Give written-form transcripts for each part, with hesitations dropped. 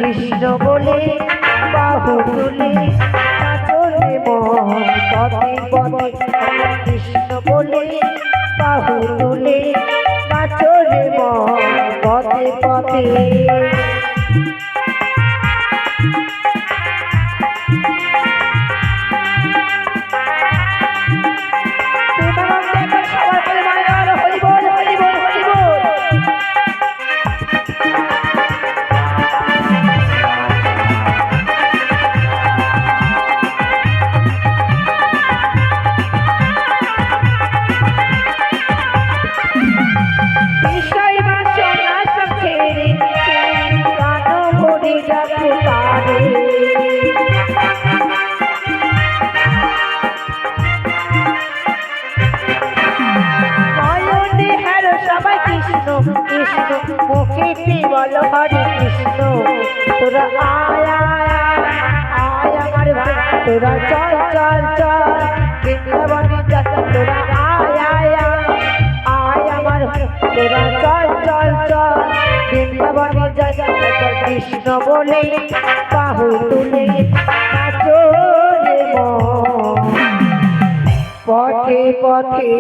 কৃষ্ণ বলে বাহু তুলে চলে পথে পথে কৃষ্ণ বলে বাহু তুলে চলে পথে পথে বলো হরে কৃষ্ণ তোরা আয় আমার ভাই তোরা চল চল চল বৃন্দাবনে যা তোরা আয় আমার তোরা চল চল চল বৃন্দাবনে যা কৃষ্ণ বলে বাহু তুলে চলে পথে পথে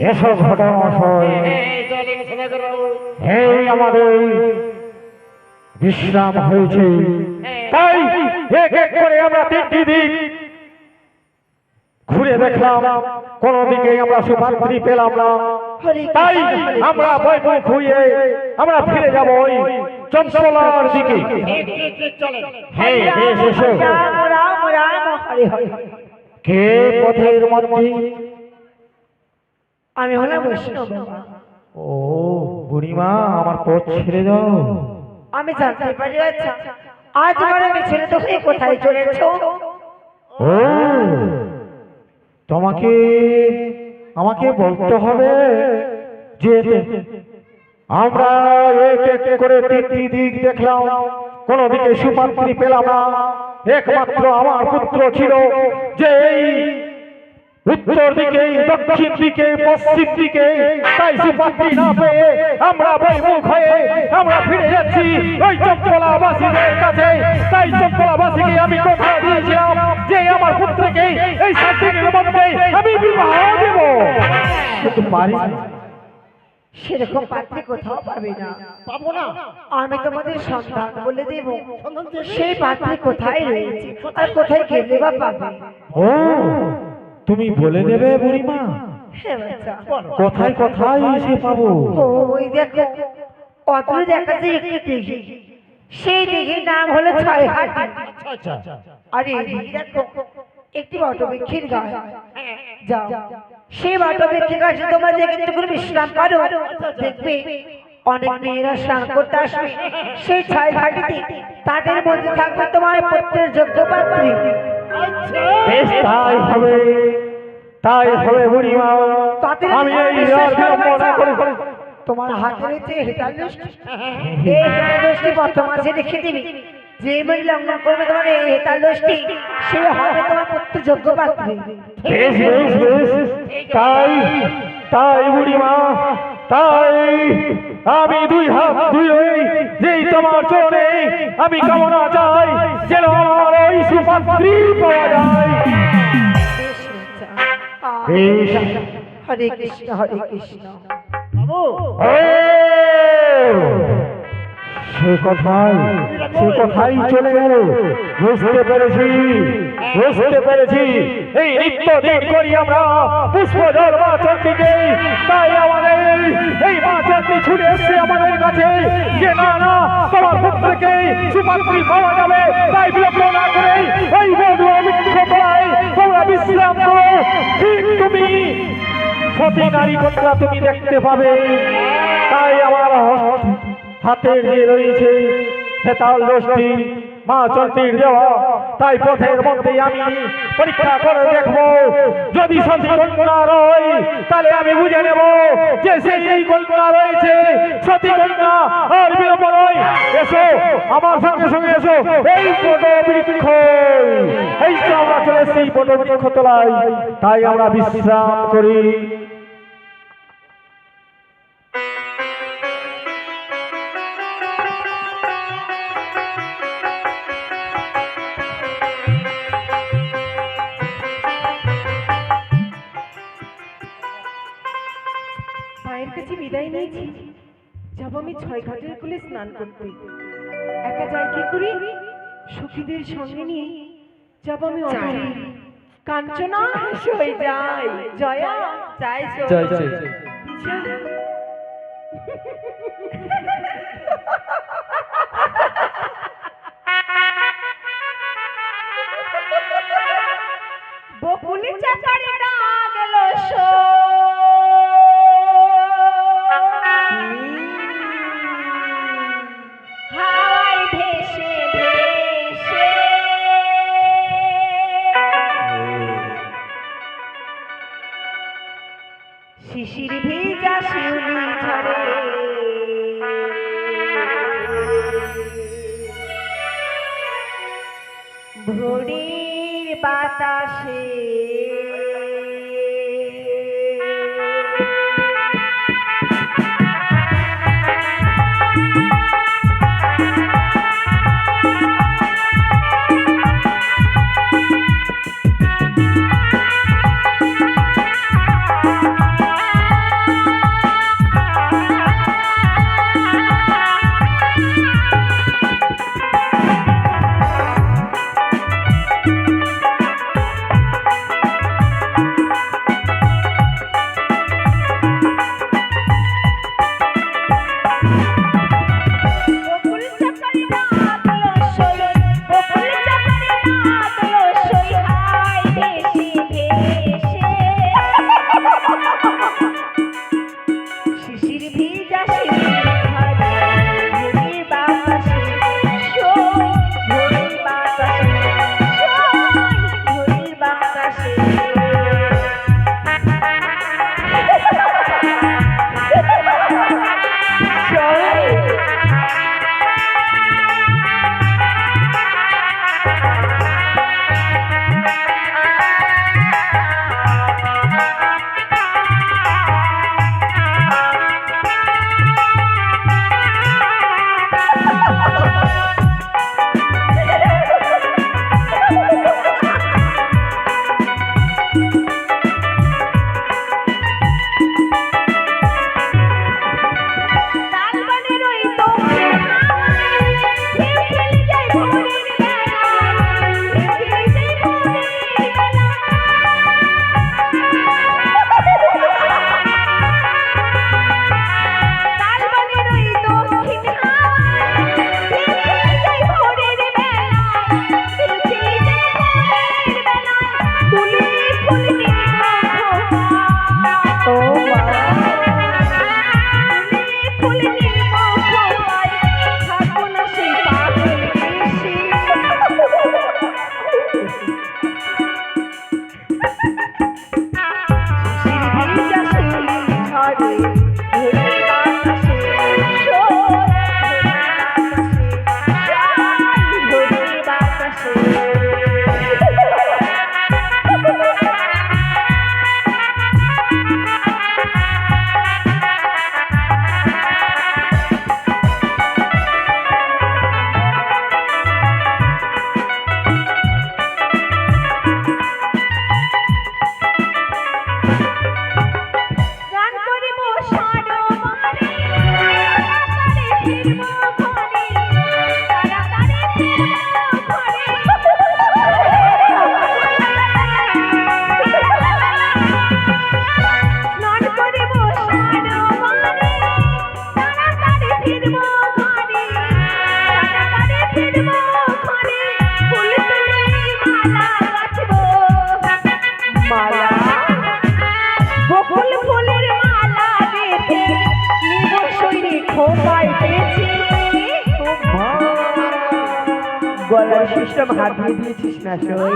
এসো ঘটনাশয় আমাদের বিশ্রাম হয়েছে তাই এক এক করে আমরা তিনটি দিক ঘুরে দেখলাম কোন দিকে আমরা সুপাত্রী পেলাম না তাই আমরা বৈমুখ হয়ে আমরা ফিরে যাব ওই চঞ্চলার দিকে কে পথের মধ্যে আমি হলাম বৈষ্ণব। ও বুড়িমা আমার পথ ছেড়ে দাও। আমি জানতে পারি আচ্ছা আজ আমার আমি ছেড়ে তো কোথায় চলেছো? ও তোমাকে আমাকে বলতে হবে যে আমরা এক এক করে তিনটি দিক দেখলাম কোন দিকে সুপাত্রী পেলাম না একমাত্র আমার পুত্র ছিল যে উত্তর দিকে দক্ষিণ দিকে পশ্চিম দিকে তাই সুপাত্রী না পেয়ে আমরা বৈমুখ হয়ে আমরা ফিরে যাচ্ছি ওই চম্পলাবাসীদের কাছে তাই চম্পলাবাসীকে আমি কথা দিয়েছিলাম যে আমার পুত্রকে এই 7 দিনের মধ্যে আমি বিবাহ দেব কিন্তু পারি সেরকম পাত্রী কোথাও পাবে না। পাবো না আমি তোমাদের সন্তান বলে দেব সেই পাত্রী কোথায় রয়েছে আর কোথায় গেলে বা পাবে। ও তুমি বলে দেবে বুড়িমা কোথায় কোথায় এসে পাবো? ওই দেখো অত দেখা যায় একটি দিঘি সেই দিঘির নাম হলো ছয়হাটি। আরে দেখো একটি বটবৃক্ষের গাছ যাও সেই বটবৃক্ষের গাছে তোমরা যে একটু করে বিশ্রাম করো দেখবে অনেক মেয়েরা স্নান করতে আসবে সেই ছয়হাটিতে তাদের মধ্যে থাকবে তোমার পুত্রের যোগ্য পাত্রী। বেশ তাই হবে বুড়িমা আমি এই মনে করি তোমার হাতে রয়েছে হেতাল দৃষ্টি এই হেতাল দৃষ্টি বর্তমান সে দেখে দিবি যে মহিলা লঙ্ঘন করবে তোমার এই হেতাল দৃষ্টি সে হবে তোমার পুত্র যোগ্য পাত্রী। বেশ বেশ বেশ তাই বুড়িমা তাই আমি দুই হাত দুই যেই তোমার চরণে আমি কামনা চাই যেন আমার ওই সুপাত্রী পাওয়া যায়। হরে কৃষ্ণ হরে কৃষ্ণ। সে কথাই চলে গেল বুঝতে পেরেছি এই নিত্য দিন করি আমরা পুষ্প জল মা চণ্ডীকে তাই আমাদের এই মা চণ্ডী ছুটে এসছে আমাদের কাছে যে না না তোমার পুত্রকে সুপাত্রী পাওয়া যাবে তাই বিলম্ব না করে এই বধূ বৃক্ষতলায় তোমরা বিশ্রাম করো ঠিক তুমি সতী নারী কন্যা তুমি দেখতে পাবে তাই আমার হাতে যে রয়েছে হেতাল দৃষ্টি মা চণ্ডীর দেওয়া তাই পথের মধ্যে আমি পরীক্ষা করে দেখবো যদি সতী কন্যা রয় তাহলে আমি বুঝে নেব যে সেই কন্যা রয়েছে সতী কন্যা আর বিলম্ব নয়। এসো আমার সঙ্গে সঙ্গে এসো এই বট বৃক্ষ, এই তো আমরা চলে এসেছি বট বৃক্ষ তলায়, তাই আমরা বিশ্রাম করি। মায়ের কাছে বিদায় নিয়েছি, যাব আমি ছয় ঘাটের কুলে স্নান করতে। একা যাই কি করি, সখীদের সঙ্গে নিয়ে যাব আমি অন্তরে। কাঞ্চনা সই যাই, জয়া যাই সই জয় জয় বকুলি চাপারে না গেল হাই ভেসে ভেসে শিশির ভিজা শিউলি ঝরে ভোরের বাতাসে গলার সিস্টেম হাত দিয়ে দিয়েছিস না সই।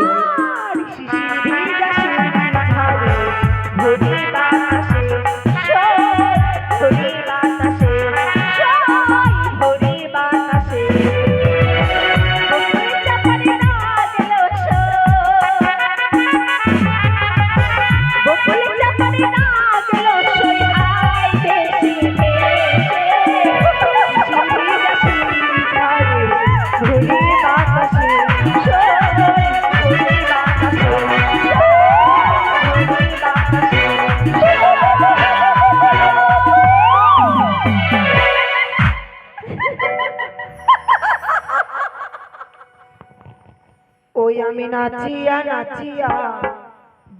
নাচিয়া নাচিয়া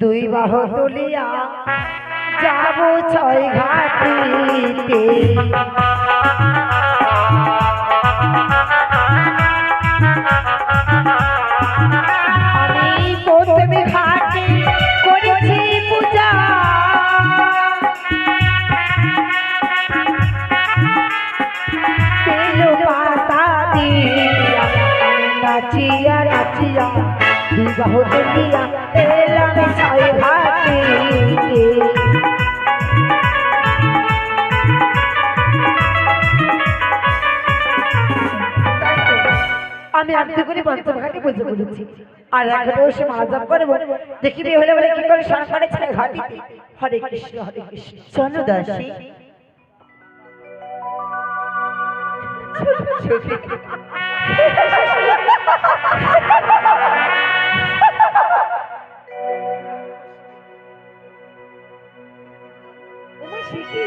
দুই বাহু তুলিয়া যাব ছয় ঘাটিতে আমি প্রথমে ঘাটে করেছি পূজা পেলো পাতা দিয়া নাচিয়া নাচিয়া দুই বাহু তুলিয়া এলাম ছয় ঘাটিতে আমি আজকে করে পঞ্চমঘাটে বুঝে বলেছি আর এখন সে মাজাব করে দেখি বিয়ে হলে বলে কি করে সরকারে ছেড়ে ঘাটিতে হরে কৃষ্ণ চলো দাসী ওমা সে কি?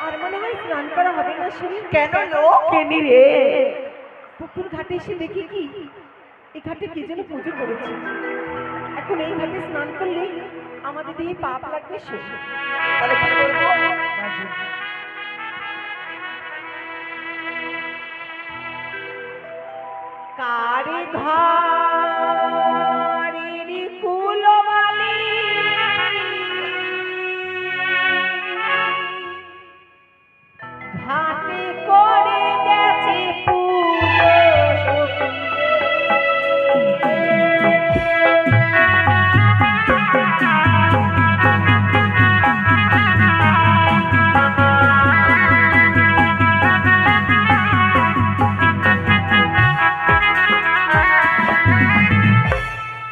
আর মনে হয় স্নান করা হবে না শরীর। কেন লোক কেনি রে পুকুর ঘাটে এসে দেখি কি এই ঘাটে কে যেন পুজো করেছে। এখন এই ঘাটে স্নান করলে আমাদের দিয়ে পাপ লাগবে সে। তাহলে কি করবো কারে ঘরের কুলবালি ঘাটে করে গেছে পুজো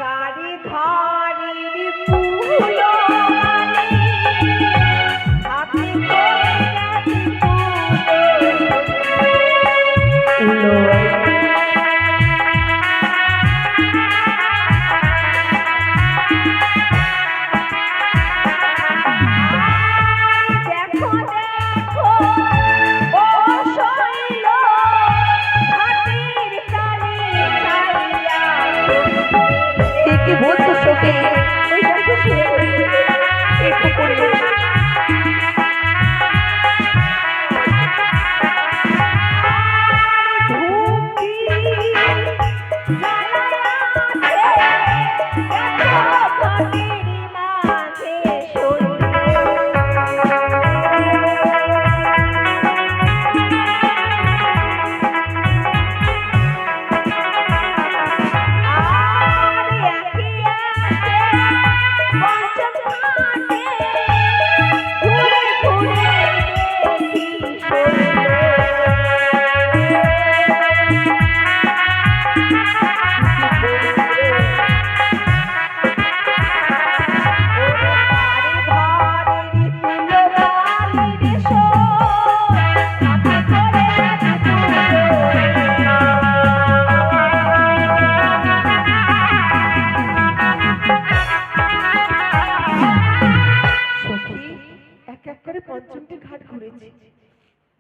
কারে ঘরের কুলবালি ঘাটে করে গেছে পুজো দেখো দেখো ও শৈল হাতির কানে ছাইয়া কি বলছো সখী ওই দেখো শুনে এই পুকুরে ধূপটি জ্বালায়াছে দেখো ঘটির মাঝে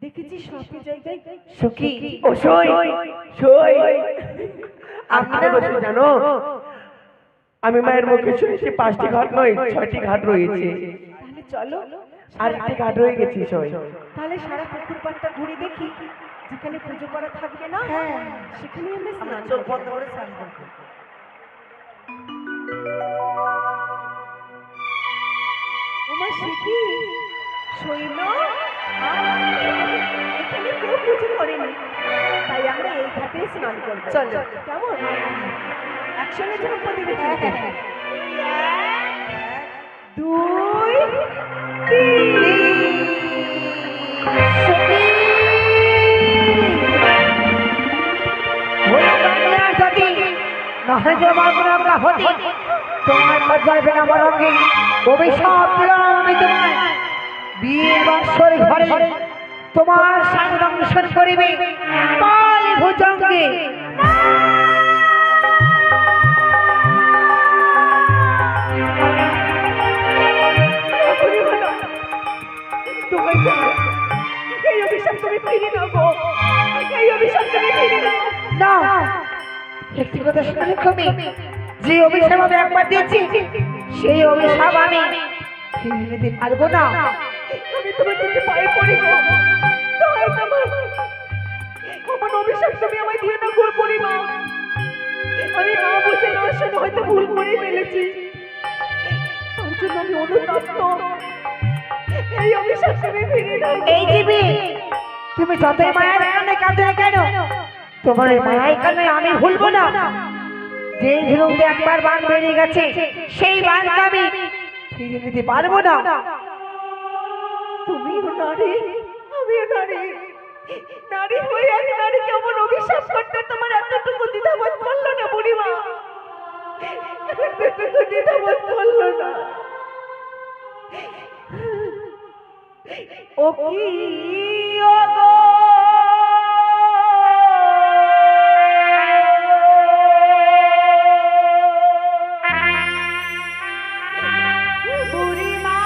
দেখেছি সবই জায়গায় সখী ও সই সই আপনার বসে জানো আমি মায়ের মুখে শুনেছি 5টি ঘাট নয় 6টি ঘাট রয়েছে তাহলে চলো আর একটি ঘাট রয়ে গেছে সই তাহলে সারা পুকুর পাড়টা ঘুরে দেখি যেখানে পুজো করা থাকবে না সেখানে আমরা স্নান চোখ করবো। বন্ধ করে স্নান করবো ওমা সে কি শৈল এখানে কেউ পুজো করেনি তাই আমরা এই ঘাটে স্নান করবো চলো। কেমন একসঙ্গে ঝাঁপা দিবে দুই তোমার লজ্জায় বেনা বরঙ্গে অভিশাপ দিলাম আমি তোমায় বিয়ের বাসর ঘরে তোমার সাথে দংশন করিবে কালী ভুজঙ্গে এই অভিশাপ তুমি ফিরে নাও গো এই অভিশাপ তুমি ফিরে নাও না একটি কথা শুনে কমে, যে অভিশাপ আমি একবার দিয়েছি সেই অভিশাপ আমি ফিরিয়ে নিতে পারবো না। আমি তোমার দিকে পায়ে পড়ি গো। দয়া তোমার আমার অভিশাপ তুমি আমায় দিয়ে না গো বুড়িমা। আমি না বুঝে না শুনে হয়তো ভুল করে ফেলেছি, তার জন্য আমি অনুতপ্ত। এই অভিশাপ তুমি ফিরিয়ে দাও। এই জীবী, তুমি যতই মায়ের কানে কাঁদো না কেন, তোমার এই মায়ের কানে আমি ভুলবো না। যে ঝুলুতে একবার বান বেরিয়ে গেছে সেই বানকে আমি ফিরিয়ে নিতে পারবো না। তুমিও নারী, আমিও নারী। নারী হয়ে এক নারীকে এমন অভিশাপ করতে তোমার এতটুকু দ্বিধাবোধ করলো না বুড়িমা? এতটুকু দ্বিধাবোধ করলো না? ও কি ওগো বুড়িমা,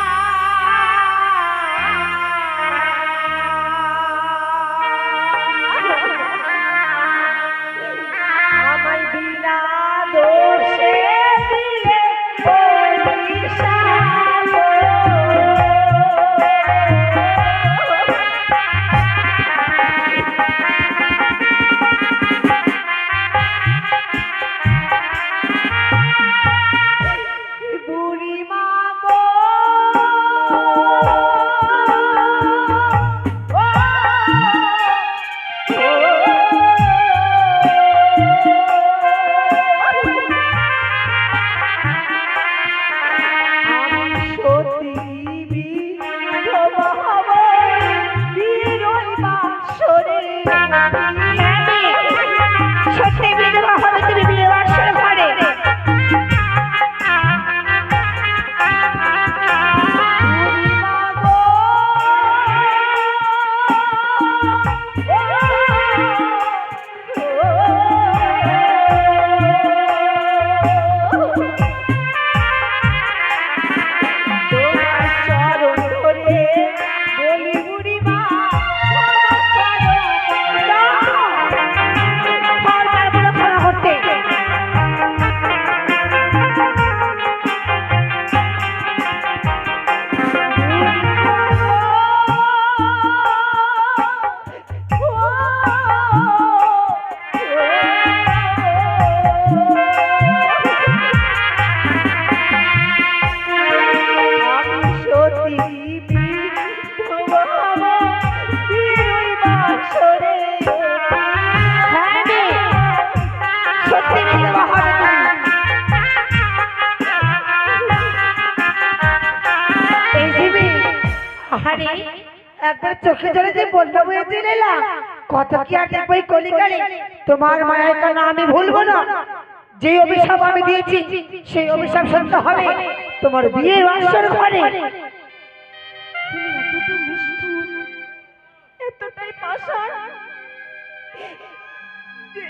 আমায় বিনা দোষে দিলে অভিশাপ। বুড়িমা গো, আমি সতী বিধবা হব বীরই বাসরে। সত্যি বিধবা হবে তুমি বিয়ে বাসর ঘরে। বুড়িমা গো, তোমার চরণ ধরে বলি বুড়িমা, ক্ষমা করো। ক্ষমা করতে আমি সতী বিধবা হব বীরই বাসরে। হ্যাঁ রে, সত্যি বিধবা হবে তুমি। এই জীবী, আরে একবার চোখে জলে যে বলতে বুঝে নিলাম, কত কি আর দেখবো এই কলিকালে। তোমার মায়ের কান্না আমি ভুলবো না। যে অভিশাপ আমি দিয়েছি সেই অভিশাপ সত্য হবে তোমার বিয়ের বাসর ঘরে। তুমি এতটা নিষ্ঠুর, এতটাই পাষাণ যে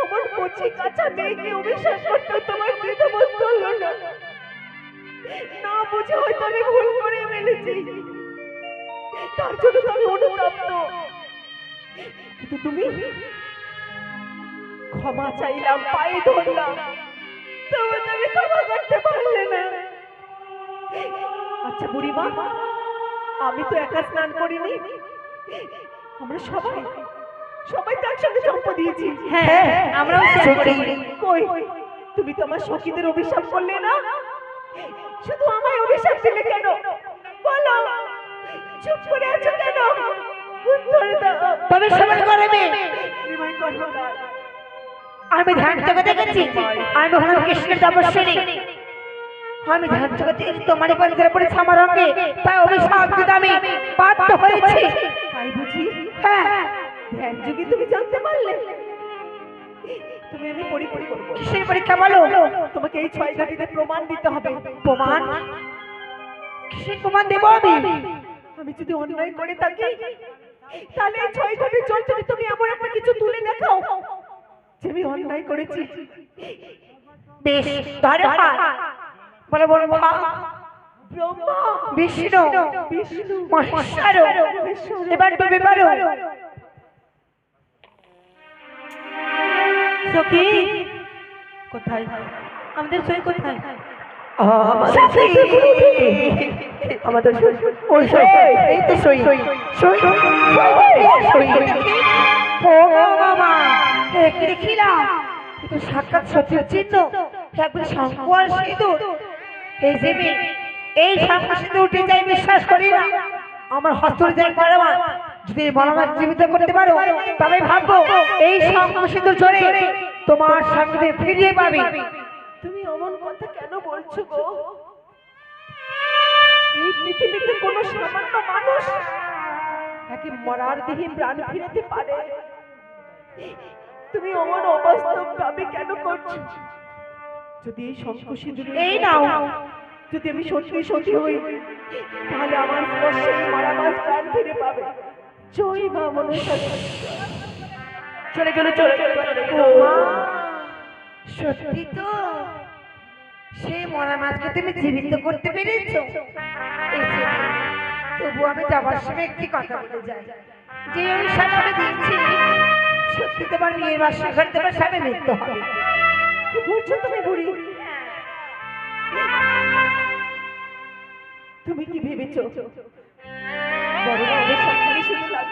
আমার কচি কাঁচা মেয়েকে অভিশাপ করতে তোমার দ্বিধাবোধ করলো না। না বুঝে হয়তো আমি ভুল করে ফেলেছি, তার জন্য তো আমি অনুতপ্ত। কিন্তু তুমি ক্ষমা চাইলাম, পায়ে ধরলাম, তবে তুমি ক্ষমা করতে পারলে না। আচ্ছা বুড়িমা, আমি তো একা স্নান করিনি, আমরা সবাই সবাই তো একসঙ্গে চম্প দিয়েছি। হ্যাঁ, আমরাও স্নান করি। কই তুমি তো আমার সখীদের অভিশাপ করলে না, শুধু আমায় অভিশাপ দিলে কেন বলো? চুপ করে আছো কেন? উত্তর দাও। তবে সবাই করবে। নিমাই কর্মকার, আমি ধ্যান জগতে দেখেছি, আমি হলাম কৃষ্ণের তপস্বিনী। আমি ধ্যান জগতে তোমার পরিচয় পড়েছি আমার অঙ্গে, তাই অভিশাপ দিতে আমি বাধ্য হয়েছি। তাই বুঝি? হ্যাঁ, ধ্যান যুগে তুমি জানতে পারলে? তুমি আমি পরীক্ষা করবো। কিসের পরীক্ষা বলো? তোমাকে এই 6 ঘাটিতে প্রমাণ দিতে হবে। প্রমাণ? কিসের প্রমাণ দেবো আমি? আমি যদি অন্যায় করে থাকি তাহলে এই 6 ঘাটের জল থেকে তুমি এমন একটা কিছু তুলে দেখাও যে আমি অন্যায় করেছি। বেশ, ধরে হাত। বলো বলো ব্রহ্মা, বিষ্ণু, বিষ্ণু, মহেশ্বর, মহেশ্বর, এবার তুমি পারো। সখী কোথায় আমাদের সই কোথায় আমাদের ওই সই এই তো সই সই ও বাবা কি দেখিলাম তো সাক্ষাৎ সত্যের চিহ্ন একবার শঙ্কর সিঁদুর এই যে এই শঙ্কর সিঁদুর উঠে যাই বিশ্বাস করি না আমার হস্তরে যাই মারামা যদি মারামা জীবিত করতে পারো তবে ভাববো এই শঙ্কর সিঁদুর জোরে তোমার সঙ্গে ফিরিয়ে পাবে তুমি অমন কথা কেন বলছো গো? এই পৃথিবীতে কোনো সামান্য মানুষ একে মরার দেহে প্রাণ ফিরাতে পারে? তুমি অমন অবাস্তব ভাবে কেন করছো? যদি এই শঙ্খ-সিঁদুরে এই নাও যদি আমি সত্যি সত্যি হই তাহলে আমার স্পর্শে মরা মাছ প্রাণ ফিরে পাবে। জয় মা মনসা। চলে গেল চলে গেল মা সত্যি তো সেই মরা মাছকে তুমি জীবিত করতে পেরেছো এই যে, তবু আমি যাবার সময় একটি কথা বলে যাই যে আমি সামনে দিয়েছি সত্যি তোমার মেয়ের বাসা ঘর তোমার সামনে মৃত্যু হবে কি বলছো তুমি বুড়ি? তুমি কি ভেবেছো বড় অভিশাপ করে শুনলাম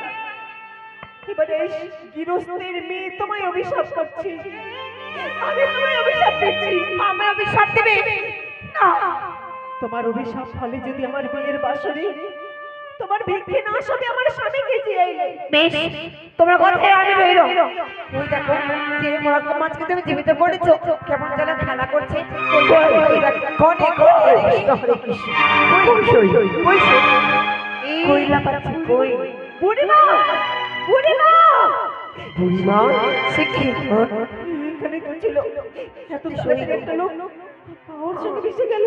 এবারে এই গৃহস্থের মেয়ে তোমায় অভিশাপ করছি, আমি তোমায় অভিশাপ দিচ্ছি। আমি অভিশাপ দেবে না তোমার অভিশাপ ফলে যদি আমার বিয়ের বাসরে তোমার ভিক্ষে না আসবে আমার স্বামীকে জিয়াইলে বেশ তোমার কথায় আমি রইল ওই দেখো যে মরা মাছকে তুমি জীবিত করেছো কেমন যেন খেলা করছে ওই দেখো, কনে কনে কৃষ্ণ হরে কৃষ্ণ কইলা পাচ্ছি কই বুড়িমা বুড়িমা বুড়িমা শিখি এখানে তো ছিল এত তাড়াতাড়ি একটা লোক ওর সঙ্গে মিশে গেল।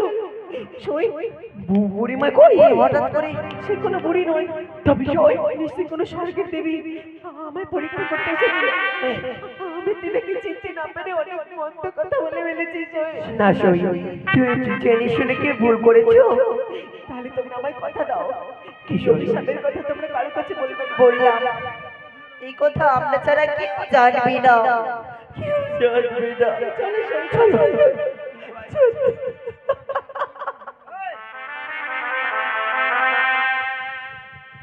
সই বুড়িমা কই হঠাৎ করে সে কোনো বুড়ি নয়, তবে সই নিশ্চয়ই কোনো স্বর্গের দেবী আমায় পরীক্ষা করতে এসেছিল। আমি দেবীকে চিনতে না পেরে অনেক মন্দ কথা বলে ফেলেছি। সই না সই তুই জেনে শুনে কি ভুল করেছো? তাহলে তোমরা আমায় কথা দাও কিশোর হিসাবের কথা তোমরা কারো কাছে বলবে না। বললাম এই কথা আমরা ছাড়া কেউ জানবি না চলো সই চলো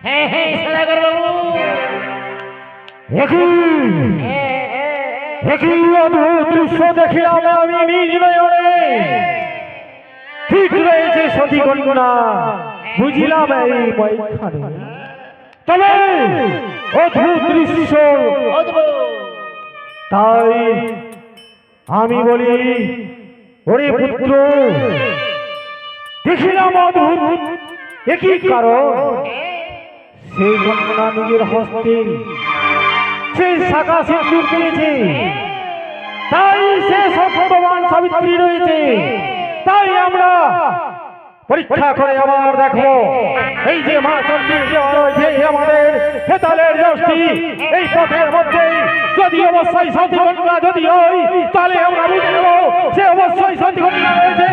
হ্যাঁ হ্যাঁ সদাগর বাবু একই অদ্ভুত দৃশ্য দেখিলাম আমি নিজ নয়নে। ঠিক রয়েছে সতী কন্যা বুঝিলাম এই বইখানে, তবে অদ্ভুত দৃশ্য তাই আমি বলি ওরে পুত্র দেখিলাম অদ্ভুত একই কারণ সেই কন্যা নিজের হস্তে সেই শাখা সিঁদুর পেয়েছে, তাই সে সত্যবান সাবিত্রী রয়েছে। তাই আমরা পরীক্ষা করে আবার দেখো এই যে মা চন্দ্রী রয়েছে আমাদের হেতালের যষ্টি এই পথের মধ্যে যদি অবশ্যই সতী কন্যা যদি হয় তাহলে আমরা বুঝে নেব সে অবশ্যই সতী কন্যা রয়েছে।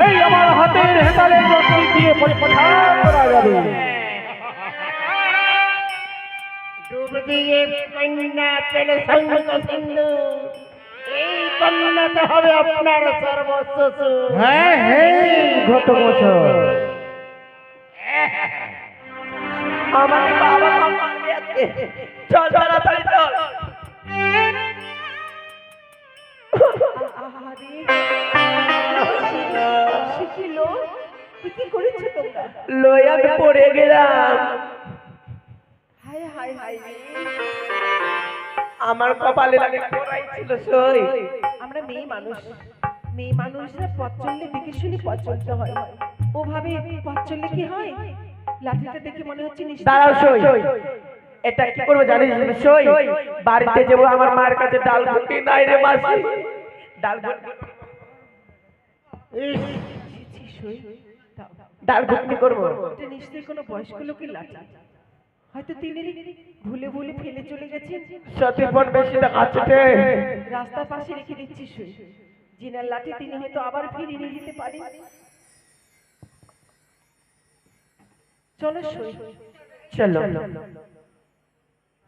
এই আমার হাতের হেতালের যষ্টি দিয়ে পরীক্ষা করা যাবে। ডুব দিয়ে কন্যা পেলে সঙ্গ সিন্ধু এই কন্যাতে হবে আপনার সর্বস্ব। হ্যাঁ হ্যাঁ ঘটমশাই আমার বাবা মা আছে চল তাড়াতাড়ি চল। শিখিলো কি করেছো তোমরা? লই আমি পড়ে গেলাম, হায় হায় হায় আমার কপালে লাগে পড়াই ছিল সই। আমরা মেয়ে মানুষরা পথ চললে দেখে শুনে পথ চলতে হয়। ওভাবে পথ চললে কি হয়? লাঠিটা দেখে মনে হচ্ছে নিশ্চয়ই দাঁড়াও সই, এটা কি করবো জানিস সই? বাড়িতে যাবো আমার মায়ের কাছে ডাল ঘুটি নাই রে মাসি, ডাল সই দাও। ডাল ঘুটনি করবো। এটা নিশ্চয়ই কোনো বয়স্ক লোকের লাঠি, হয়তো তিনি ভুলে ভুলে ফেলে চলে গেছেন। সতীর পর বেশি দেখাচ্ছে রাস্তার পাশে রেখে দিচ্ছি সই, জিনার লাঠি তিনি হয়তো আবার ফিরিয়ে নিয়ে যেতে পারেন। চলো সই চলো।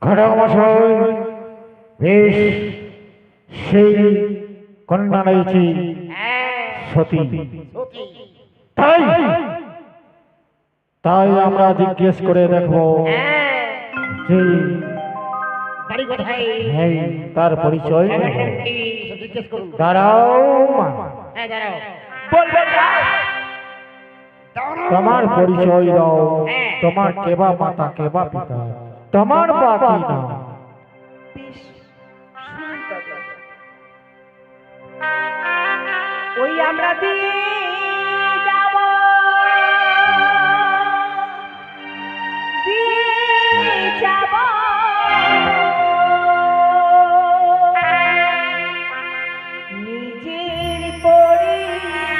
ঘটমশাই বেশ সেই কন্যা রয়েছে সতী। তাই তাই আমরা জিজ্ঞেস করে দেখবো যে হ্যাঁ তার পরিচয় দাঁড়াও মা। বলবেন না? তোমার পরিচয় দাও, তোমার কেবা মাতা কেবা পিতা, তোমার বাকি না। বেশ, শুনুন তবে। ওই আমরা দিয়ে যাব, দিয়ে যাব নিজের পরিচয়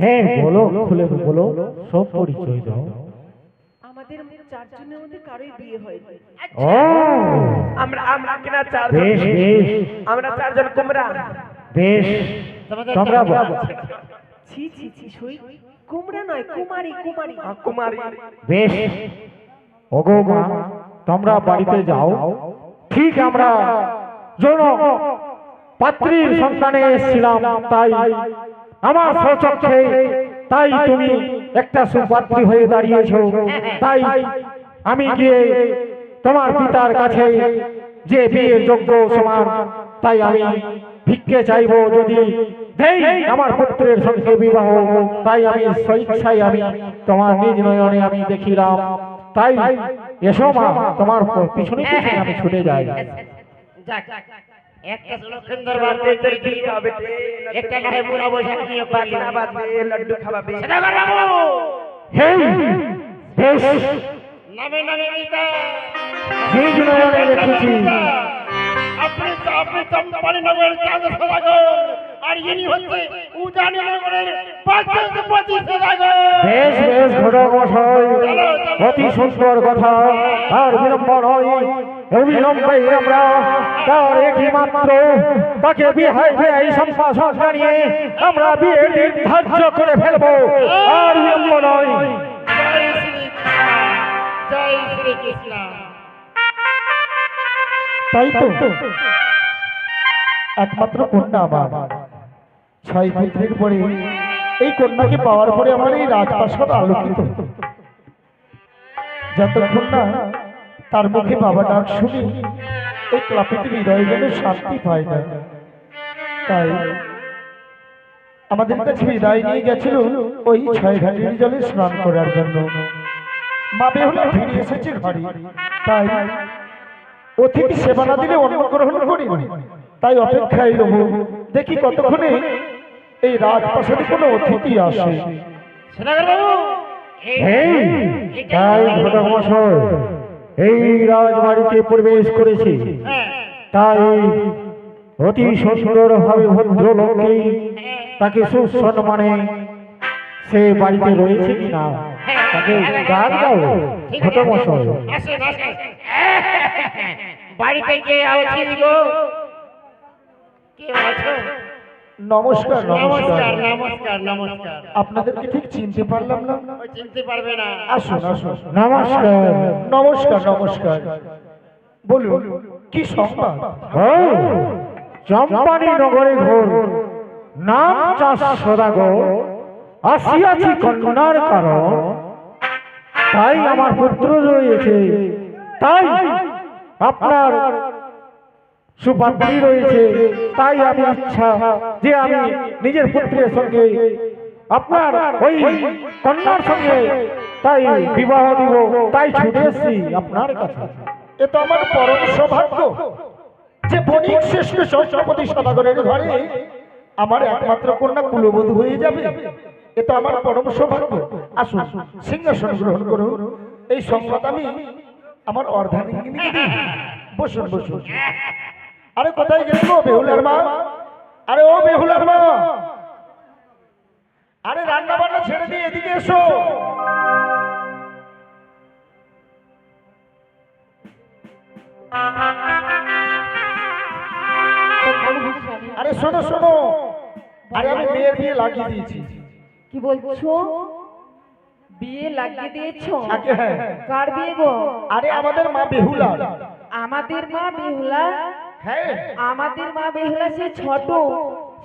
হ্যাঁ বলো, খুলে বলো, সব পরিচয় দাও। আমাদের চারজনের মধ্যে কারোই বিয়ে হয়নি। ও আমরা আমরা কিনা চারজন, বেশ বেশ আমরা চারজন কুমড়া। বেশ, তোমরা বলো। ছি ছি ছি, সই কুমড়া নয়, কুমারী কুমারী। কুমারী। বেশ, ওগো মা, তোমরা বাড়িতে যাও। ঠিক আমরা জন পাত্রীর সন্তানে এসেছিলাম, তাই আমার স্বচক্ষে, তাই তুমি একটা সুপাত্রী হয়ে দাঁড়িয়েছো, তাই আমি গিয়ে তোমার পিতার কাছে যে বিয়ের যোগ্য সমান, তাই আমি ভিক্ষে চাইবো, যদি দেই আমার পুত্রের সঙ্গে বিবাহ, তাই আমি স্বেচ্ছায় আমি তোমার নিজ নয়নে আমি দেখিলাম, তাই এসো মা, তোমার পিছনে পিছনে আমি ছুটে যাই। একটা লক্ষেন্দর বাড়বে তৈরি হবে, একটা নাহে বুড়া বসে নিয়ে বাজনা বাজবে, লড্ডু খাওয়াবে। সদাগর বাবু হেই বেশ, নামে নামে নিতে নিজ নয়নে দেখেছি। আপনি চম্পানি নগরের চাঁদ সদাগর, আর ইনি হচ্ছে উজানি নগরের পাঁচপতি সদাগর। বেশ বেশ, ঘটক মশাই, অতি সুন্দর কথা, আর বিলম্ব নয়, অবিলম্বে আমরা তার একই মাত্র তাকে বিয়ে সম্ভাষণ জানিয়ে আমরা বিয়ের দিন ধার্য করে ফেলবো, আর বিলম্ব নয়। জয় শ্রীকৃষ্ণ, জয় শ্রীকৃষ্ণ। তাই তো একমাত্র কন্যা আমার, 6 পুত্রের পরে এই কন্যাকে পাওয়ার পরে আমার এই রাজপ্রাসাদ আলোকিত। যতক্ষণ না তার মুখে বাবা ডাক শুনি, এই ক্লাপিত হৃদয় যেন শান্তি পায় না। তাই আমাদের কাছে বিদায় নিয়ে গেছিল ওই 6 ঘাটের জলে স্নান করার জন্য। মা বেহুলা ফিরে এসেছে ঘরে, তাই অতিথি সেবা না দিলে অন্ন গ্রহণ করি তাই অপেক্ষায় রব দেখি কতক্ষণে এই রাজপ্রাসাদে কোনো অতিথি আসে। সদাগর বাবু তাই ঘটকমশাই এই রাজবাড়িতে প্রবেশ করেছি, তাই অতি সুন্দর ভাবে ভদ্রলোককে তাকে সুসম্মানে সে বাড়িতে রয়েছে কিনা তাকে ডাক দাও ঘটকমশাই। আসেন আসেন, বাড়িতে কে আছে গো? কে আছো? নমস্কার নমস্কার নমস্কার, নমস্কার নমস্কার। আপনাদেরকে ঠিক চিনতে পারলাম না। ওই চিনতে পারবে না। আসুন আসুন। নমস্কার নমস্কার নমস্কার, বলুন কি সংবাদ? চম্পানি নগরে ঘোর নাম চাষ সদাগর আসিয়াছি কন্যার কারণ, তাই আমার পুত্র রয়েছে, তাই আপনার সুপাত্রী রয়েছে, তাই আমি ইচ্ছা যে আমি নিজের পুত্রের সঙ্গে আপনার ওই কন্যার সঙ্গে তাই বিবাহ দিব, তাই ছুটে এসেছি আপনার কাছে। এ তো আমার পরম সৌভাগ্য যে বণিক শ্রেষ্ঠ চন্দ্রপতি সদাগরের ঘরে আমার একমাত্র কন্যা কুলবধূ হয়ে যাবে। এ তো আমার পরম সৌভাগ্য। আসুন সিংহাসন গ্রহণ করুন। এই সংবাদ আমি আমার অর্ধাঙ্গিনীকে দিই। বসুন বসুন। আরে কোথায় গেলি গো বেহুলার মা? আরে ও বেহুলার মা, আরে রান্না বান্না ছেড়ে দিয়ে এদিকে এসো। আরে শোনো শোনো, আরে আমি মেয়ের বিয়ে লাগিয়ে দিয়েছি। কি বলছো? বিয়ে লাগিয়ে দিয়েছো? আগে হ্যাঁ। কার বিয়ে গো? আরে আমাদের মা বেহুলা। আমাদের মা বেহুলা? হ্যাঁ আমাদের মা বেহুলা সে ছোট,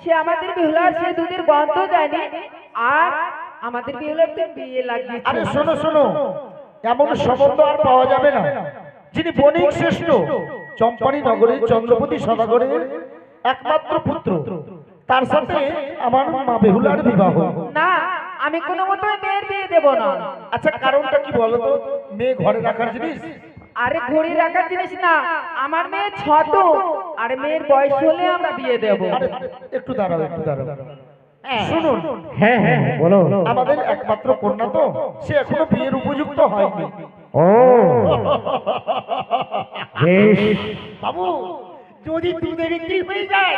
সে আমাদের বেহুলার সে দুধের গন্ধ জানে, আর আমাদের বেহুলার তো বিয়ে লাগিয়েছে। আরে শোনো শোনো, এমন সম্বন্ধ আর পাওয়া যাবে না। যিনি বণিক শ্রেষ্ঠ চম্পানি নগরের চন্দ্রপতি সদাগরের একমাত্র পুত্র, তার সাথে আমার মা বেহুলার বিবাহ। না, আমি কোনো মতো মেয়ের বিয়ে দেব না। আচ্ছা কারণটা কি বলো তো? মেয়ে ঘরে রাখার জিনিস? আরে ঘড়ি রাখার জিনিস না, আমার মেয়ে ছোট, আর মেয়ের বয়স হলে আমরা বিয়ে দেব। আরে একটু দাঁড়াও একটু দাঁড়াও, শুনুন। হ্যাঁ হ্যাঁ বলো। আমাদের একমাত্র কন্যা তো, সে এখনো বিয়ের উপযুক্ত হয়নি। ও বেশ। বাবু, যদি দুধে বিক্রি হয়ে যায়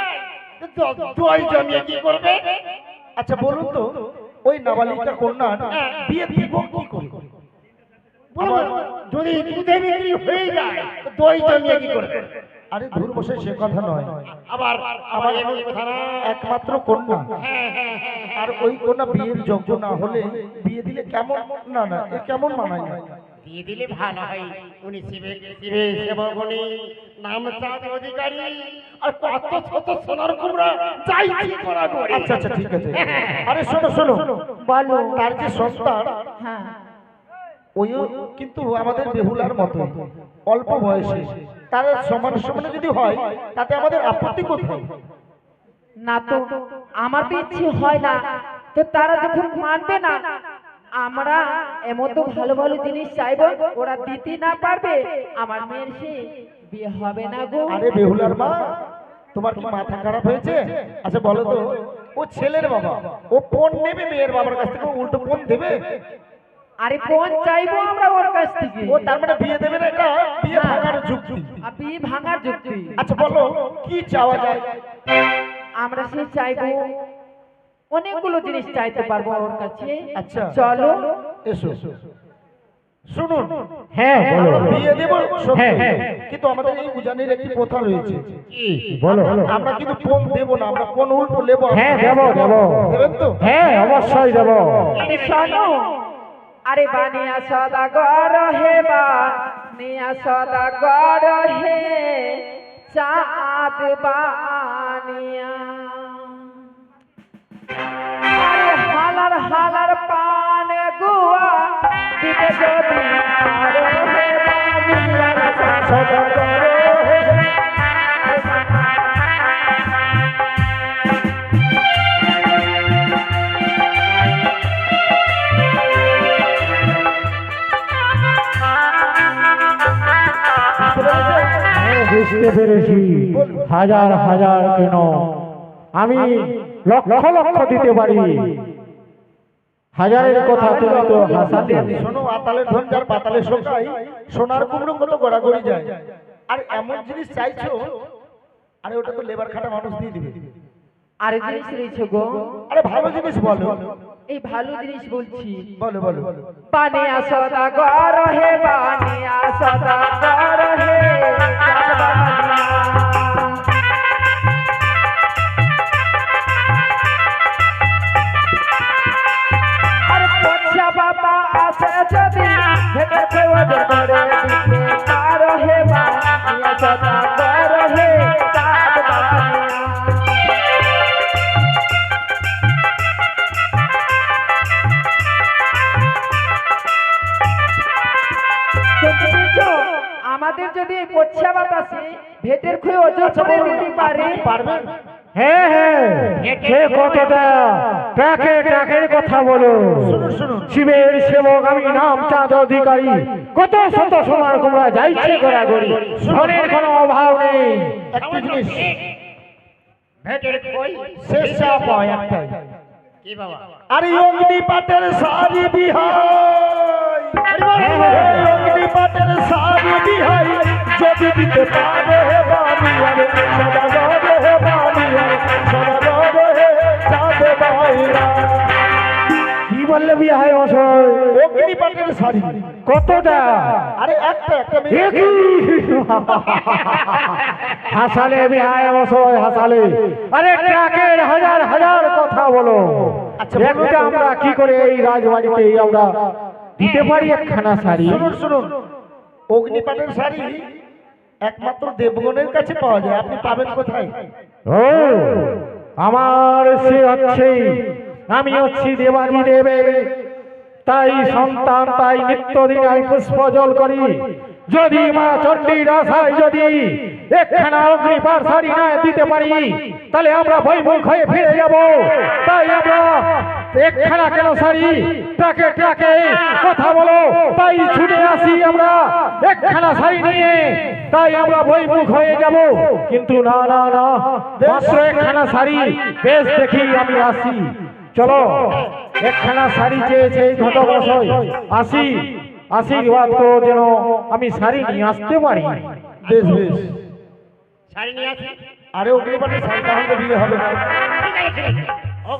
তো দই জমিয়ে কি করবে? আচ্ছা বলুন তো, ওই নাবালিকা কন্যার বিয়ে দিব কি করে? বলুন, যদি দুধে বিক্রি হয়ে যায় তো দই জমিয়ে কি করবে? আরে ধুর বসে সে কথা নয়, আবার আবার এমন কথা না। একমাত্র কন্যা, হ্যাঁ হ্যাঁ হ্যাঁ, আর ওই কন্যা বিয়ের যোগ্য না হলে বিয়ে দিলে কেমন? না না, এ কেমন মানায় না। দিয়ে দিলে ভালো হয়। উনি শিবে শিবে সেবকনি নাম চাঁদ অধিকারী, আর কত শত সোনার কুমড়া যাই কি করা করে। আচ্ছা আচ্ছা ঠিক আছে। আরে শোনো শোনো, বলো। তার যে সন্তান হ্যাঁ, ওইও কিন্তু আমাদের বেহুলার মতো অল্প বয়সে, তার সমান সমানে যদি হয় তাতে আমাদের আপত্তি কোথায়? না তো আমার তো ইচ্ছে হয় না, তো তারা যখন মানবে না, আমরা এমন তো ভালো ভালো জিনিস চাইবো, ওরা দিতে না পারবে, আমার মেয়ের সে বিয়ে হবে না গো। আরে বেহুলার মা, তোমার কি মাথা খারাপ হয়েছে? আচ্ছা বলো তো, ও ছেলের বাবা, ও পণ নেবে মেয়ের বাবার কাছ থেকে, উল্টো পণ দেবে? আরে কোন চাইবো আমরা ওর কাছ থেকে? ও তার মানে বিয়ে দেবে না, এটা বিয়ে ভাঙার যুক্তি। আর বিয়ে ভাঙার যুক্তি। আচ্ছা বলো কি চাওয়া যায়? আমরা সে চাইবো, অনেকগুলো জিনিস চাইতে পারবো ওর কাছে। আচ্ছা চলো এসো। শুনুন, হ্যাঁ আমরা বিয়ে দেব সত্যি, কিন্তু আমাদের এই উজানের একটি কথা রয়েছে। বলো। আমরা কিন্তু পণ দেব না, আমরা পণ উল্টো নেব। হ্যাঁ দেব দেব। দেবেন তো? হ্যাঁ অবশ্যই দেব। আরে শোনো, আরে বানিয়া সদাগর হে, বানিয়া সদাগর হে, চাঁদ বানিয়া, আরে হালার হালার পান গুয়া দিতে যদি পারো হে, বানিয়া সদাগর হে। বুঝতে পেরেছি হাজার হাজার কেন আমি লক্ষ লক্ষ দিতে পারি হাজারের কথা তুমি তো হাসাতে শোনো, আতালের ধন যার পাতালে শোকাই, সোনার কুমড়ো কত গড়াগড়ি যায়। আর এমন জিনিস চাইছো, আরে ওটা তো লেবার খাটা মানুষ দিয়ে দিবে। আরে জিনিস রয়েছে গো, আরে ভালো জিনিস বলো। এই ভালো জিনিস বলছি। বলো বলো। পানিয়া সদাগর হে, পানিয়া সদাগর হে, আর পচ্ছা বাবা আসে যদি ভেতর কেউ করে দিতে পারো হে, পানিয়া সদাগর হে, আমাদের যদি পচ্ছা বাতাসে ভেটের খুঁয়ে ওজন করে দিতে পারে। পারবেন? হ্যাঁ হ্যাঁ সে কতটা ট্রাকের কথা বলো। শুনুন শুনুন, শিবের সেবক আমি নাম চাঁদ অধিকারী, কত শত সোনার কুমড়া যাইছে গড়াগড়ি, ধনের কোনো অভাব নেই। একটি জিনিস ভেটের কই শেষ চাপ হয় একটাই, কি বাবা? আরে অগ্নি পাটের সারি বিহাই, অগ্নি পাটের সারি বিহাই যদি দিতে পারে হে বাবি, আরে সদাগর হে বাবি, আরে সদাগর হে চাঁদ বাইরা। কি বললে বিহাই মশাই? অগ্নি পাটের সারি কতটা? আরে একটা মেয়ে। এ কি? হাসালে বিহাই মশাই হাসালে। আরে ট্রাকের হাজার হাজার কথা বলো। আচ্ছা, বলুন একটা তো। আমরা কি করে এই রাজবাড়িতে আমরা দিতে পারি একখানা শাড়ি? শুনুন শুনুন, অগ্নি পাটের শাড়ি একমাত্র দেবগণের কাছে পাওয়া যায়, আপনি পাবেন কোথায়? ও আমার সে হচ্ছে আমি হচ্ছি দেবাদি দেবে, তাই সন্তান তাই নিত্যদিন আমি পুষ্প জল করি। যদি মা চণ্ডীর আশায় যদি একখানা অগ্নিপার শাড়ি না দিতে পারি, তাহলে আমরা বৈমুখ হয়ে ফিরে যাব। তাই আমরা একখানা কেন শাড়ি, ট্রাকে ট্রাকে কথা বলো, তাই ছুটে আসি আমরা একখানা শাড়ি নিয়ে, তাই আমরা বৈমুখ হয়ে যাব। কিন্তু না না না, মাত্র একখানা শাড়ি, বেশ দেখি আমি আসি। চলো, একখানা শাড়ি চেয়েছে এই ঘটক মশাই, আসি, আশীর্বাদ করো যেন আমি শাড়ি নিয়ে আসতে পারি। বেশ বেশ। শাড়ি নিয়ে আসি। আরে অগ্নি পাটের শাড়ি না হলে বিয়ে হবে না। ঠিক আছে, ঠিক আছে।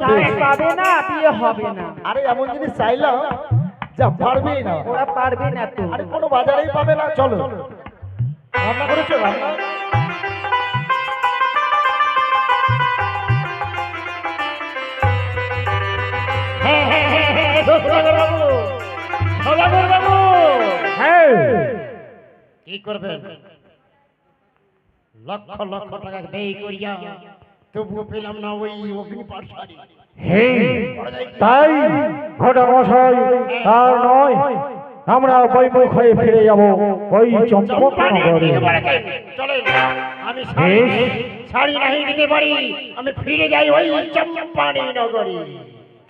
শাড়ি পাবে না, বিয়ে হবে না। আরে এমন জিনিস চাইলাম যা পারবেই না, ওরা পারবে না তো। আরে কোনো বাজারেই পাবে না। চলো, রান্না করেছো? রান্না সদাগর বাবু, সদাগর বাবু, হ্যাঁ, কি করবেন? লক্ষ লক্ষ টাকা ব্যয় করিয়া তবুও পেলাম না ওই অগ্নিপাট শাড়ি। হ্যাঁ, তাই ঘটক মশাই আর নয়, আমরা বৈমুখ হয়ে ফিরে যাব ওই চম্পকনগরে। চলেন, আমি শাড়ি নাহি দিতে পারি, আমি ফিরে যাই ওই চম্পানি নগরী।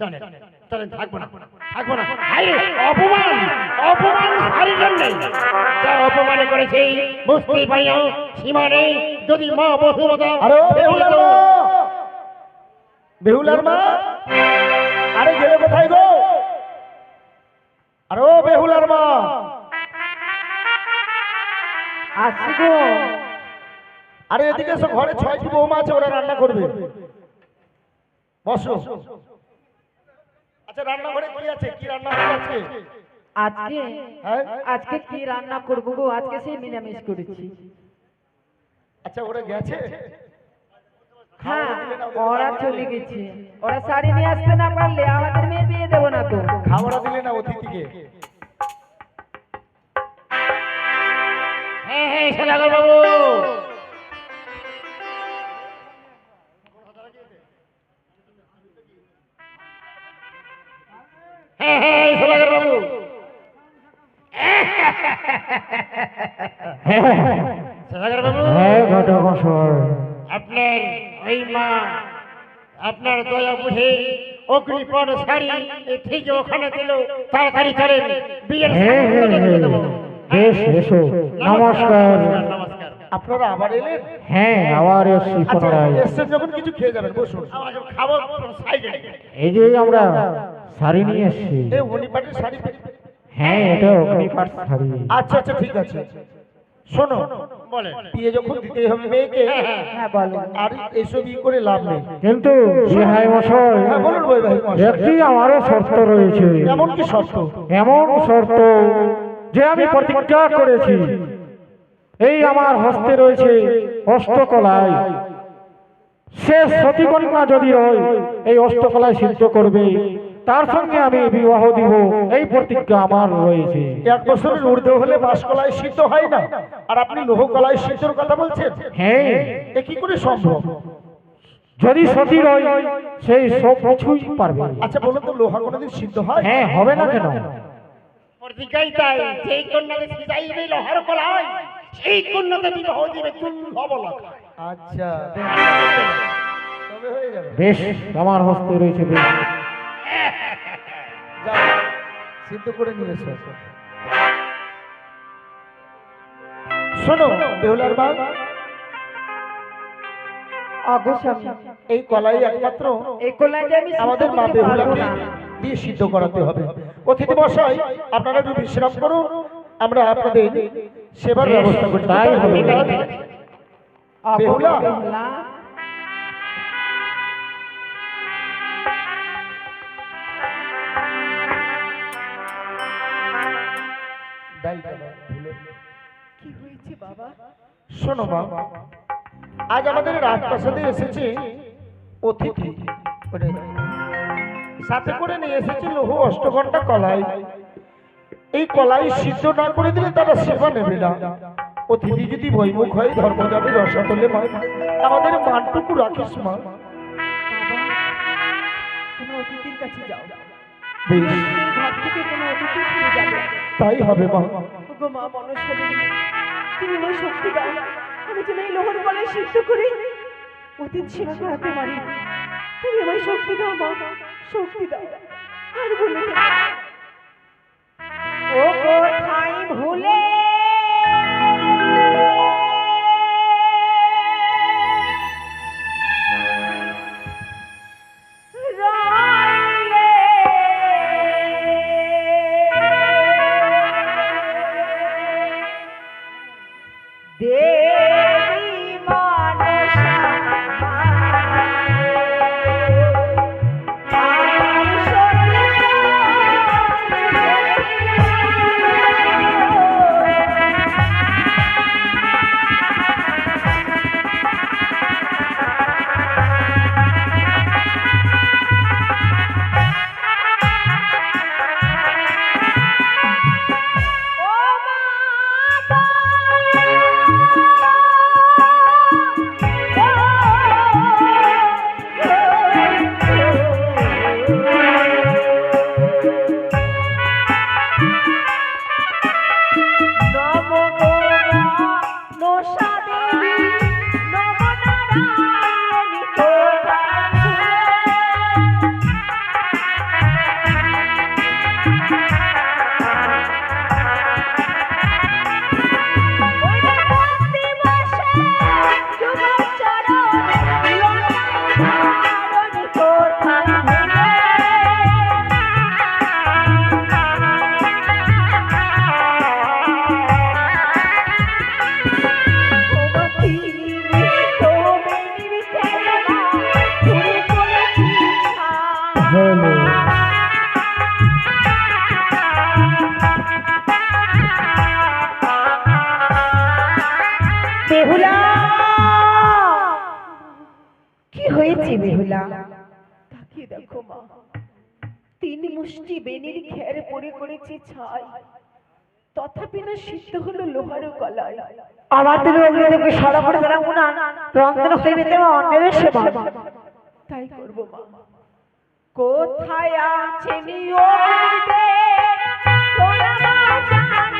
চলেন চলেন, থাকবো না থাকবো না। হায় রে, অপমান অপমান শাড়ির জন্য যা অপমান করেছে বুঝতেই পারি না সীমা নেই। যদি মা বসুমতা, আরে ও বেহুলার মা, বেহুলার মা, আরে গেলে কোথায় গো? আরে ও বেহুলার মা, আসছি গো। আরে এদিকে এসো, ঘরে 6টি বৌমা আছে, ওরা রান্না করবে। বসো। আচ্ছা, রান্নাঘরে কি আছে? কি রান্না হচ্ছে আজকে? আজকে হ্যাঁ? আজকে কি রান্না করবো গো? আজকে সেই নিরামিষ করেছি। আচ্ছা, ওরা গেছে? হ্যাঁ, ওরা চলে গেছে। ওরা শাড়ি নিয়ে আসতে না পারলে আমাদের মেয়ের বিয়ে দেবো না তো। খাওয়াটা দিলে না অতিথিকে? হ্যাঁ হ্যাঁ সদাগর বাবু, হ্যাঁ হ্যাঁ সদাগর বাবু, সদাগর বাবু, হ্যাঁ ঘটক মশাই, আপনার ওই মা আপনার দয়া বুঝে অগ্নিপণ শাড়ি ঠিক ওখানে দিল। তাড়াতাড়ি চলেন, বিয়ের হ্যাঁ হ্যাঁ সামগ্রী দিয়ে দেবো। বেশ এসো, নমস্কার। নমস্কার। আপনারা আবার এলেন? হ্যাঁ আবার এসছি আচ্ছা পুনরায়। এসছেন যখন কিছু খেয়ে যাবেন, বসুন। আমার খাবো সাইডে। এই যে আমরা শাড়ি নিয়ে এসছি। এই হরিপাটের শাড়ি। হ্যাঁ এটা অগ্নিপাট শাড়ি। আচ্ছা আচ্ছা ঠিক আছে। শোনো, বলে বিয়ে যখন দিতেই হবে মেয়েকে, হ্যাঁ বলো। আর এসব ই করে লাভ নেই। কিন্তু বিহাই মশাই হ্যাঁ বলুন বৈবাহিক মশাই। একটি আমারও শর্ত রয়েছে। এমন কি শর্ত? এমন শর্ত যে আমি প্রতিজ্ঞা করেছি, এই আমার হস্তে রয়েছে অষ্টকলাই, সে সতীকন্যা যদি হয় এই অষ্টকলায় সিদ্ধ করবে, তার সঙ্গে আমি বিবাহ দিব, এই প্রতিজ্ঞা আমার রয়েছে। 1 বছরের ঊর্ধ্বে হলে মাসকলায় সিদ্ধ হয় না, আর আপনি লোহকলায় সিদ্ধর কথা বলছেন? হ্যাঁ এ কি করে সম্ভব? যদি সতী রয় সেই সব কিছুই পারবে। আচ্ছা বলুন তো, লোহা কোনোদিন সিদ্ধ হয়? হ্যাঁ হবে না কেন? প্রতিজ্ঞাই তাই, যেই কন্যাকে সিজাইবে লোহার কলাই, সেই কন্যাকে বিবাহ দিবে চুল্লব লখায়। আচ্ছা তবে হয়ে যাবে। বেশ আমার হস্তে রয়েছে বেশ। যাও সিদ্ধ করে নিয়ে এসো। শোনো বেহুলার মা, আগো স্বামী, এই কলাই একমাত্র এই কলাইটা আমি আমাদের মা বেহুলাকে দিয়ে সিদ্ধ করাতে হবে। অতিথি মশাই আপনারা একটু বিশ্রাম করুন, আমরা আপনাদের সেবার ব্যবস্থা করি। তাই হবে। বেহুলা, কি হয়েছে বাবা? শোনো মা, আজ আমাদের রাজপ্রাসাদে এসেছে অতিথি, সাথে করে নিয়ে এসেছে লৌহ অষ্টঘণ্টা কলাই। এই কলাই সিদ্ধ না করে দিলে তারা সেবা নেবে না। অতিথি যদি বৈমুখ হয় ধর্ম যাবে রসাতলে মা, আমাদের মানটুকু রাখিস মা। বাবা, কোনো অতিথির কাছে যাও। বেশ তোর ঘর থেকে কোনো অতিথি ফিরে যাবে। তাই হবে মা। ওগো মা মনসা দেবী, তুমি আমায় শক্তি দাও, আমি যেন এই লোহার কলাই সিদ্ধ করে অতীত সেবা করাতে পারি। তুমি আমায় শক্তি দাও মা, শক্তি দাও। আর বলে দেব ও কোথায় ভুলে রইলে দেবী মানসা বেহুলা, কি হয়েছে বেহুলা? তাকিয়ে দেখো মা, 3 মুষ্টি বেনির খের পড়ে করেছে ছাই, তথাপি না সিদ্ধ হলো লোহার কলাই। আমাদের অগ্নিদেবকে সারা করে তারা উনান রন্ধন হইবে দেওয়া অন্যের সেবা। তাই করবো মা। কোথায় আছেন অগ্নিদেব তোরা জানা,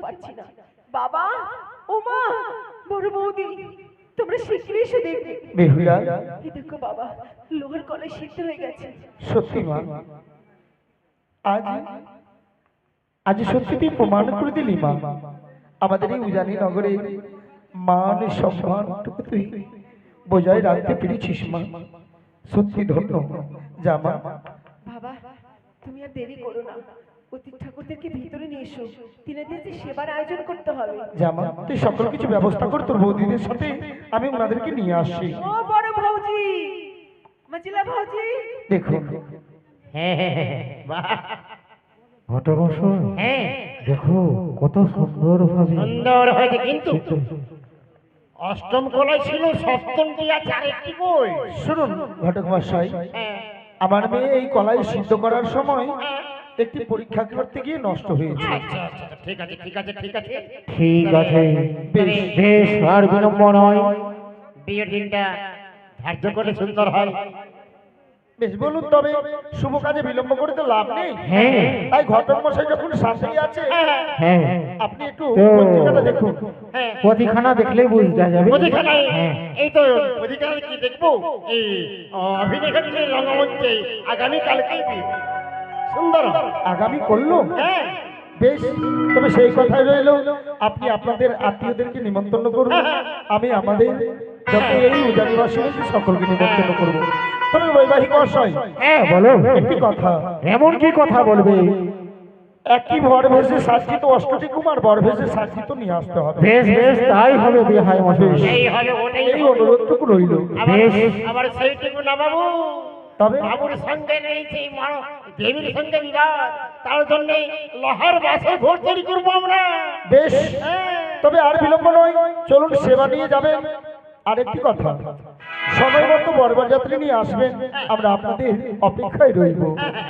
পারছি না। বাবা, ও মা, বড় বৌদি, তোমরা শিগগিরই এসে দেখবে। বেহুলা, এই দেখো বাবা, লোহার কলাই সিদ্ধ হয়ে গেছে। সত্যি মা, আজ আজ সত্যি তুই প্রমাণ করে দিলি মা, আমাদের এই উজানি নগরে মান সম্মানটুকু তুই বজায় রাখতে পেরেছিস মা, সত্যি ধন্য। যা মা। বাবা, তুমি আর দেরি করো না, অতীত ঠাকুরদেরকে ভিতরে নিয়ে এসো, তিনাদের যে সেবার আয়োজন করতে হবে। যা মা, তুই সকল কিছু ব্যবস্থা কর, তোর বৌদিদের সাথে আমি ওনাদেরকে নিয়ে আসছি। ও বড় ভৌজি, মাজিলা ভৌজি, দেখুন হ্যাঁ হ্যাঁ হ্যাঁ বাহ, ঘটমশাই হ্যাঁ দেখো কত সুন্দর ভাবে সুন্দর হয়েছে, কিন্তু অষ্টম কলাই ছিল, সপ্তমটি আছে আরেকটি কই? শুনুন ঘটক মশাই, হ্যাঁ আমার মেয়ে এই কলাই সিদ্ধ করার সময় একটি পরীক্ষা করতে গিয়ে নষ্ট হয়েছে। আচ্ছা আচ্ছা ঠিক আছে ঠিক আছে ঠিক আছে। ঠিক আছে, বেশ। বেশ আর বিলম্ব নয়। বিয়ের দিনটা ধার্য করে সুন্দর হয়। বেশ, বলুন তবে শুভ কাজে বিলম্ব করে তো লাভ নেই। হ্যাঁ তাই ঘটক মশাই যখন সাথেই আছে, হ্যাঁ, আপনি একটু পত্রিকাটা দেখুন। হ্যাঁ প্রতিখানা দেখলেই বুঝতে যাবে। মুদিখানায়, হ্যাঁ এই তো মুদিখানায় কি দেখবো, এই অভিনয় ক্ষেত্রে রঙ্গমঞ্চে আগামীকালকেই বিয়ে। সুন্দর। আগামী করলো, হ্যাঁ বেশ, তবে সেই কথাই রইল, আপনি আপনাদের আত্মীয়দেরকে নিমন্ত্রণ করুন, আমি আমাদের যত এই উজানিবাসী রয়েছে সকলকে নিমন্ত্রণ করব। তবে বৈবাহিক মশাই, হ্যাঁ বলো, একটি কথা, এমন কি কথা বলবে? একই বর ভেসে সাজ্জিত অষ্টটি কুমার বর ভেসে সাজ্জিত নিয়ে আসতে হবে। বেশ বেশ তাই হবে বিহাই মশাই। এই হবে, ওটাই এই হবে। অনুরোধটুকু রইল। আবার বেশ। আবার সেইটুকু না বাবু, তবে বাবুর সঙ্গে নেই সেই দেবীর সঙ্গে বিবাদ, তার জন্য লোহার বাসে ভোর তৈরি করবো আমরা। বেশ, হ্যাঁ। তবে আর বিলম্ব নয়, চলুন সেবা নিয়ে যাবেন। আরেকটি কথা, সময় মতো বরযাত্রী নিয়ে আসবেন, আমরা আপনাদের অপেক্ষায় রইব।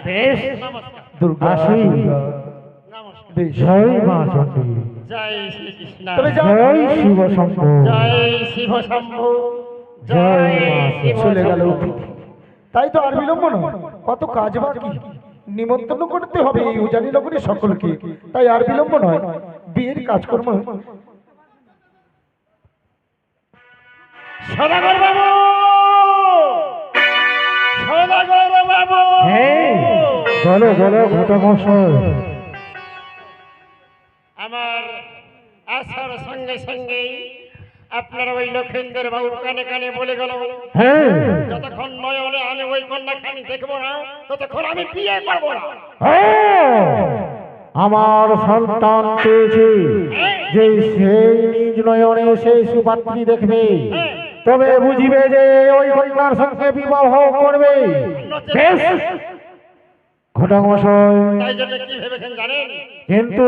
বেশ, নমস্কার দুর্গা আসি। নমস্কার। বেশ, জয় মা চণ্ডী, জয় শ্রীকৃষ্ণ, তবে যান। জয় শিব শম্ভু, জয় শিব শম্ভু, জয় জয় মা শিব চলে গেল শম্ভু। অতিথি। তাই তো আর বিলম্ব নয়, কত কাজ বাকি, নিমন্ত্রণ করতে হবে এই উজানি নগরী সকলকে। তাই আর বিলম্ব নয়, বিয়ের কাজকর্ম। সদাগর বাবু, সদাগর বাবু, হ্যাঁ বলো বলো ঘটমশাই। আমার আসার সঙ্গে সঙ্গেই আপনার ওই লক্ষেন্দ্র বাবু কানে কানে বলে গেল, হ্যাঁ যতক্ষণ নয়নে আমি ওই কন্যাখানি দেখবো না, ততক্ষণ আমি বিয়ে করবো না। আমার সন্তান পেয়েছে, যে সেই নিজ নয়নে সেই সুপাত্রী দেখবে, তবে বুঝিবে যে ওই কন্যার সঙ্গে বিবাহ করবে। বেশ ঘটমশাই, তাই জন্য কি ভেবেছেন জানেন? কিন্তু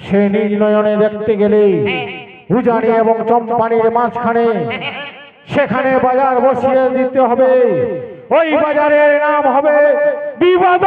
সে নিজ নয়নে দেখতে গেলে উজানি এবং চম্পানির মাঝখানে সেখানে বাজার বসিয়ে দিতে হবে। ওই বাজারের নাম হবে বিবাদ।